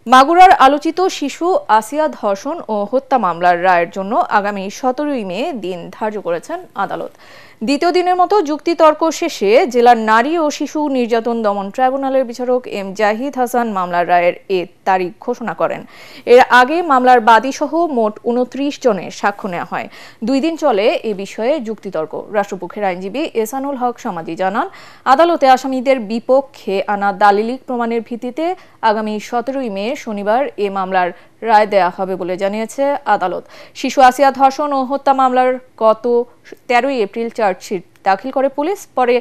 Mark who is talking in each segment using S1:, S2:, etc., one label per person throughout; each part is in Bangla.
S1: মাগুরার আলোচিত শিশু আসিয়া ধর্ষণ ও হত্যা মামলার রায়ের জন্য আগামী 17ই মে দিন ধার্য করেছেন আদালত। দ্বিতীয় দিনের মতো যুক্তিতর্ক শেষে জেলার নারী ও শিশু নির্যাতন দমন ট্রাইব্যুনালের বিচারক এম জাহিদ হাসান মামলার রায়ের এ তারিখ ঘোষণা করেন। এর আগে মামলার বাদীসহ মোট 29 জনের সাক্ষ্য নেওয়া হয়। 2 দিন চলে এ বিষয়ে যুক্তিতর্ক। রাষ্ট্রপক্ষের আইনজীবী এহসানুল হক সমাদি জানান, আদালতে আসামিদের বিপক্ষে আনা দালিলিক প্রমাণের ভিত্তিতে আগামী 17ই মে শনিবার এ মামলার রায় দেয়া হবে বলে জানিয়েছে আদালত। শিশু আসিয়া ধর্ষণ ও হত্যা মামলার গত 13ই এপ্রিল চার্জশিট দাখিল করে পুলিশ। পরে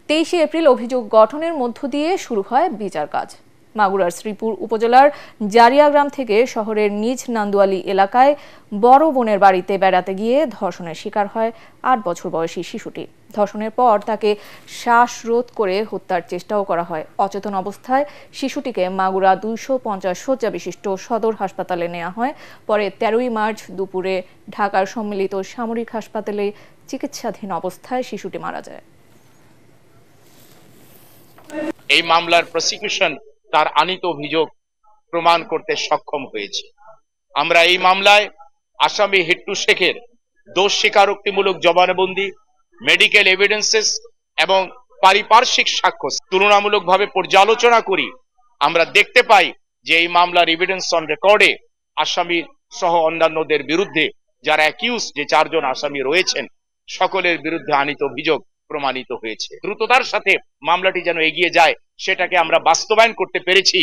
S1: 23শে এপ্রিল অভিযোগ গঠনের মধ্য দিয়ে শুরু হয় বিচার কাজ। মাগুরার শ্রীপুর উপজেলার জারিয়া গ্রাম থেকে শহরের নিজ নান্দুয়ালি এলাকায় বড় বোনের বাড়িতে বেড়াতে গিয়ে ধর্ষণের শিকার হয় 8 বছর বয়সী শিশুটি। ধর্ষণের পর তাকে শ্বাসরোধ করে হত্যার চেষ্টাও করা হয়। অচেতন অবস্থায় শিশুটিকে মাগুরা 250 শয্যা বিশিষ্ট সদর হাসপাতালে নেওয়া হয়। পরে 13ই মার্চ দুপুরে ঢাকার সম্মিলিত সামরিক হাসপাতালে চিকিৎসাধীন অবস্থায় শিশুটি মারা যায়।
S2: এই মামলার প্রসিকিউশন তার আনিত অভিযোগ প্রমাণ করতে সক্ষম হয়েছে। আমরা এই মামলায় আসামি হিট্টু শেখের দোষ স্বীকারোক্তিমূলক জবানবন্দি, মেডিকেল এভিডেন্সেস এবং পারিপার্শ্বিক সাক্ষ্য তুলনামূলকভাবে পর্যালোচনা করি। আমরা দেখতে পাই যে এই মামলার এভিডেন্স অন রেকর্ডে আসামি সহ অন্যান্যদের বিরুদ্ধে যারা অ্যাকিউজ, যে 4 জন আসামি রয়েছেন, সকলের বিরুদ্ধে আনিত অভিযোগ প্রমাণিত হয়েছে। দ্রুততার সাথে মামলাটি যেন এগিয়ে যায় সেটাকে আমরা বাস্তবায়ন করতে পেরেছি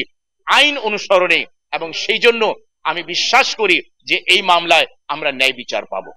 S2: আইন অনুসরণে, এবং সেই জন্য আমি বিশ্বাস করি যে এই মামলায় আমরা ন্যায় বিচার পাবো।